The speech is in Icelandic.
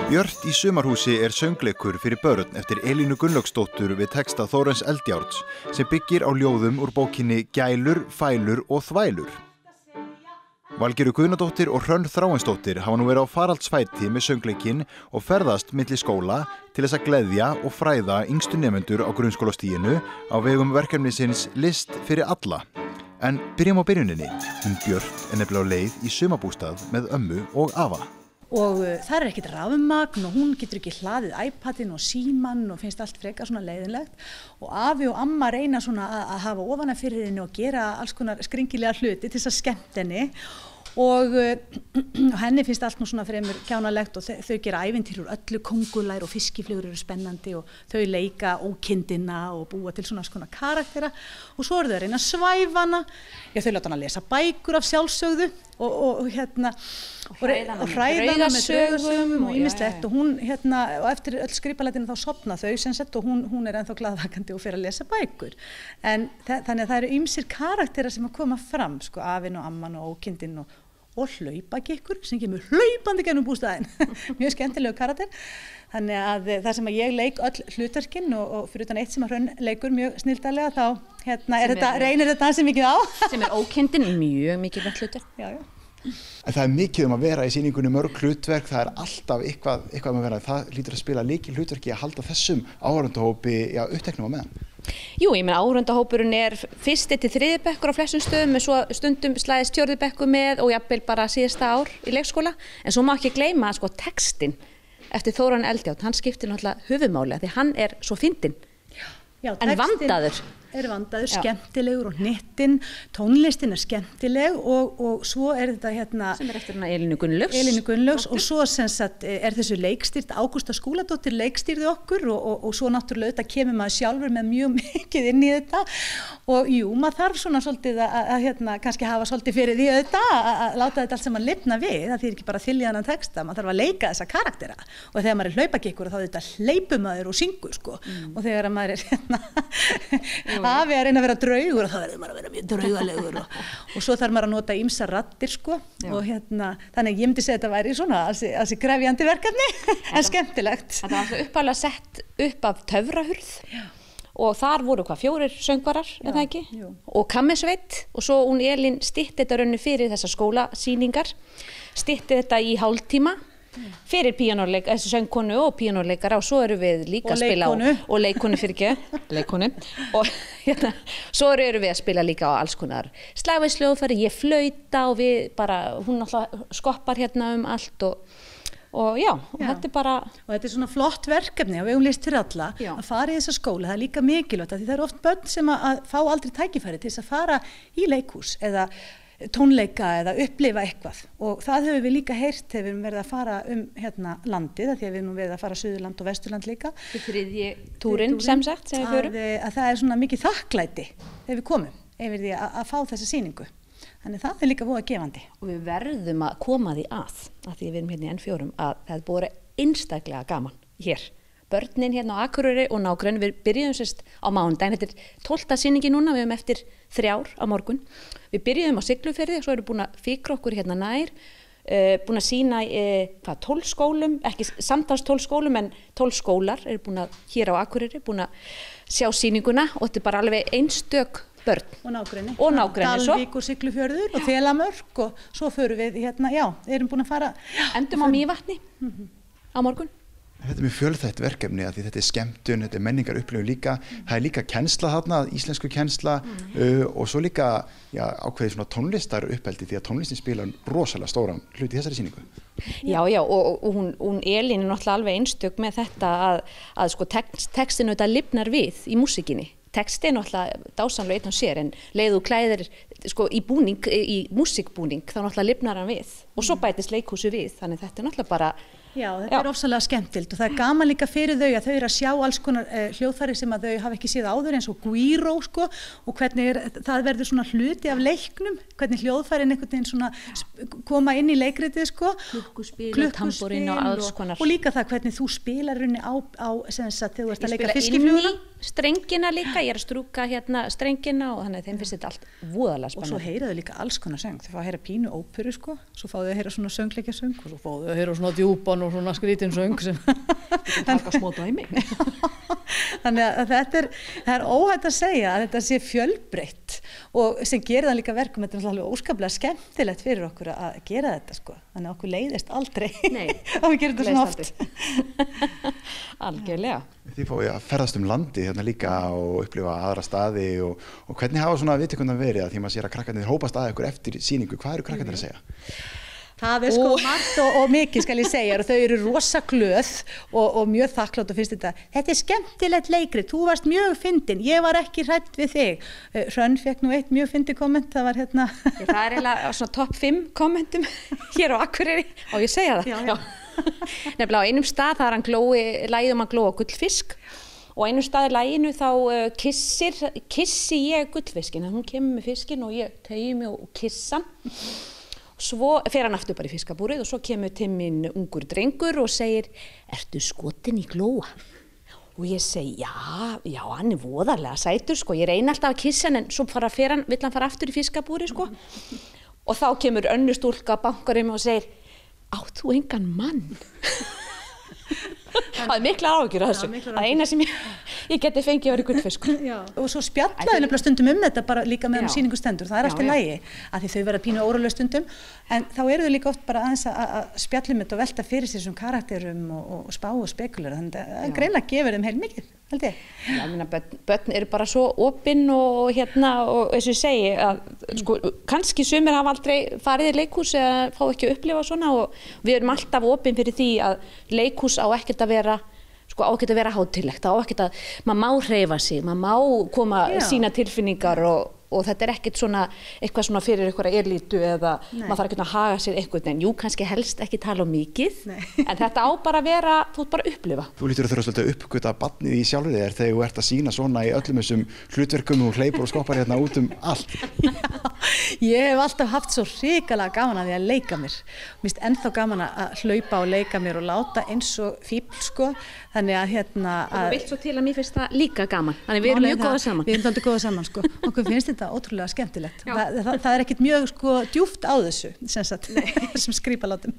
Björt í sumarhúsi söngleikur fyrir börn eftir Elínu Gunnlaugsdóttur við texta Þórarins Eldjárns sem byggir á ljóðum úr bókinni Gælur, fælur og þvælur. Valgerður Guðnadóttir og Hrönn Þráinsdóttir hafa nú verið á faraldsfæti með söngleikinn og ferðast milli skóla til þess að gleðja og fræða yngstu nemendur á grunnskólastiginu á vegum verkefnisins List fyrir alla. En byrjum á byrjuninni. Hún Björt nefnilega á leið í sumarbústað með ömmu og afa. Og það ekkert rafmagn og hún getur ekki hlaðið iPadinn og símann og finnst allt frekar svona leiðinlegt og afi og amma reyna svona að hafa ofan af fyrir henni og gera alls konar skringilega hluti til þess að skemmt henni og henni finnst allt nú svona fremur kjánalegt og þau gera ævintýr úr öllu, kóngulær og fiskiflugur eru spennandi og þau leika ókindina og búa til svona skona karaktera og svo eru þau að reyna að svæfa hana, þau láta hana lesa bækur af sjálfsögðu og hræðana með draugasögum og ýmislegt og hún og eftir öll skripalætinu þá sofna þau sem sett og hún ennþá glaðvakandi og fer að lesa bækur en þannig að það eru ýmsir karakterar sem að koma fram sko afinn og amman og ókindin og hlaupagikkur sem kemur hlaupandi gennum bústaðinn mjög skemmtilegu karakter þannig að það sem að ég leik öll hlutverkin og fyrir utan eitt sem að Hrönn leikur mjög snilldarlega þá reynir þetta ansi mikið á sem ókindin mjög mikilvægt hlutverk. Já. En það mikið að vera í sýningunni mörg hlutverk, það alltaf eitthvað að vera, það lítur að spila lykilhlutverki að halda þessum áhorfendahópi uppteknum á meðan. Jú, ég meina áhorfendahópurinn 1. til 3. bekkur á flestum stöðum en svo stundum slæðist 4. bekkur með og jafnvel bara síðasta ár í leikskóla en svo má ekki gleyma sko textinn eftir Þórarin Eldjárn, hann skiptir náttúrulega höfuðmáli því hann svo fyndinn en vandaður. Vandaður, skemmtilegur og hnittinn, tónlistin skemmtileg og svo þetta sem eftir hana Elínu Gunnlaugs og svo sem sagt þessu leikstýrt, Ágústa Skúladóttir leikstýrði okkur og svo náttúrulega þetta kemur maður sjálfur með mjög mikið inn í þetta og jú, maður þarf svona svolítið að kannski hafa svolítið fyrir því að láta þetta allt sem maður lifna við, það þýðir ekki bara að þylja þennan texta, maður þarf að leika þessa karaktera og þegar maður hlaupagikkur þá þetta hleypur maður og syngur sko og þegar maður afi að reyna að vera draugur og þá verður maður að vera mjög draugalegur og svo þarf maður að nota ýmsar raddir sko og þannig ég myndi segja að þetta væri svona alls krefjandi verkefni en skemmtilegt. Þetta var alltaf upphaflega sett upp af töfrahurð og þar voru 4 söngvarar eða ekki og kammisveit og svo hún Elín stytti þetta rauninu fyrir þessar skólasýningar stytti þetta í hálftíma fyrir píanóleik, þessi söngkonu og píanóleikara og svo erum við líka að spila og leikkonu fyrir ekki, leikkonu og svo erum við að spila líka á alls konar slagverðsljóðfæri, ég flauta og við bara, hún alltaf skoppar allt og já, og þetta bara og þetta svona flott verkefni og við List fyrir alla að fara í þessa skóla, það líka mikilvægt því það oft börn sem að fá aldrei tækifæri til þess að fara í leikhús eða tónleika eða upplifa eitthvað og það höfum við líka heyrt þegar við erum verið að fara landið því að við erum verið að fara Suðurland og Vesturland líka þriðji túrinn sem sagt sem við förum að það svona mikið þakklæti þegar við komum yfir því að fá þessa sýningu þannig það líka voða gefandi og við verðum að koma því að því við erum í N4 að það búið einstaklega gaman hér börnin á Akureyri og nágrenn við byrjuðum sérst á mánudaginn þetta 12. sýningi núna, við höfum eftir 3 á morgun við byrjuðum á Siglufirði og svo erum búin að fikra okkur nær búin að sýna 12 skólum ekki samtals 12 skólum en 12 skólar eru búin að hér á Akureyri búin að sjá sýninguna og þetta bara alveg einstök börn og nágrenni Dalvík og Siglufjörður og Þelamörk og svo förum við erum búin að fara endum á Mývatni á morgun. Þetta mjög fjölþætt verkefni að því þetta skemmtun, þetta menningar upplifun líka, það líka kennsla þarna, íslensku kennsla og svo líka ákveðið svona tónlistar uppeldi því að tónlistin spila rosalega stóran hlut í þessari sýningu. Já og hún Elín náttúrulega alveg einstök með þetta að sko textinu þetta lifnar við í músíkinni. Texti náttúrulega dásamlega einn og sér en leið og klæðir sko í músíkbúning þá náttúrulega lifnar hann við og svo bætist leikhúsi við þannig þetta náttúrulega bara Já, þetta er ofsalega skemmtilt og það er gaman líka fyrir þau að þau eru að sjá alls konar hljóðfæri sem að þau hafa ekki séð áður eins og guíró sko og hvernig það verður svona hluti af leiknum, hvernig hljóðfærin einhvern veginn svona koma inn í leikritið sko. Klukkuspil, tamborinn og alls konar. Og líka það hvernig þú spilar runni á sem sagt þegar þú ert að leika fiskifluguna. Strengina líka, ég er að strúka hérna strengina og þannig að þeim finnst þetta allt voðalega spennandi. Og svo heyra þau líka alls konar söng, þau fá að heyra pínu óperu sko, svo fá þau að heyra svona söngleikjasöng og svo fá þau að heyra svona djúpan og svona skrítin söng sem taka smá dæmi. Þannig að það er óhætt að segja að þetta sé fjölbreytt og sem gerir það líka verkum, þetta er alveg óskaplega skemmtilegt fyrir okkur að gera þetta sko, þannig að okkur leiðist aldrei og við gerum þetta svona oft. Algjörlega. Þið fóðu að ferðast landi hérna líka og upplifa aðra staði og hvernig hafa svona viðtökurnar verið að því maður sér að krakkarnir hópast að ykkur eftir sýningu, hvað eru krakkarnir að segja? Það er sko margt og mikið skal ég segja og þau eru rosa glöð og mjög þakklátt og finnst þetta er skemmtilegt leikrit, þú varst mjög fyndin, ég var ekki hrædd við þig. Hrönn fékk nú eitt mjög fyndið komment, það var hérna. Það er eiginlega svona topp 5 kommentum hér á Akureyri og ég segja það. Já. Nefnilega á einum stað það er hann lagið að glóa gullfisk og einum stað í laginu þá kissi ég gullfiskin, hún kemur með fiskin og ég teygi mig og kissa hann. Svo fer hann aftur bara í fiskabúrið og svo kemur til mín ungur drengur og segir, ertu skotin í glóa? Og ég segi, já, hann er voðalega sætur sko, ég reyni alltaf að kissa hann en svo vill hann fara aftur í fiskabúrið sko. Og þá kemur önnur stúlka bankar um og segir, átt þú engan mann? Það er mikla áhyggjur af þessu. Það eina sem ég geti fengið að vera gullfiskur. Og svo spjallaðu nefnilega stundum þetta bara líka meðan sýningu stendur. Það er allt í lagi af því þau verða pínu óróleg stundum. En þá eru þau líka oft bara aðeins að spjallum þetta og velta fyrir sér þessum karakterum og spá og spekulera. Þannig að greinlega gefur þeim heilmikið, held ég. Já, ég meina börn eru bara svo opin og og eins og ég segi að sko kannski sumir hafa aldrei farið í leikhús eða fá ekki að upplifa svona og við erum alltaf opin fyrir því að leikhús á ekkert að vera hátíðlegt, maður má hreyfa sig, maður má koma sína tilfinningar og þetta er ekkert eitthvað svona fyrir einhverja elítu eða maður þarf ekkert að haga sér eitthvað en jú, kannski helst ekki tala mikið en þetta á bara að vera, þú ert bara að upplifa. Þú lítur að þurfa svolítið að uppgöta barnið í sjálfri þér þegar þú ert að sýna svona í öllum þessum hlutverkum og hleypur og skoppar hérna út allt. Ég hef alltaf haft svo hrikalega gaman að því að leika mér. Mér finnst ennþá gaman að hlaupa og leika mér og láta eins og fífl sko. Þannig að Og þú vilt svo til að mér finnst það líka gaman. Þannig við erum mjög góða saman. Við erum alltaf góða saman sko. Okkur finnst þetta ótrúlega skemmtilegt. Það er ekkert mjög sko djúpt á þessu, sem sagt, þessum skrípalátum.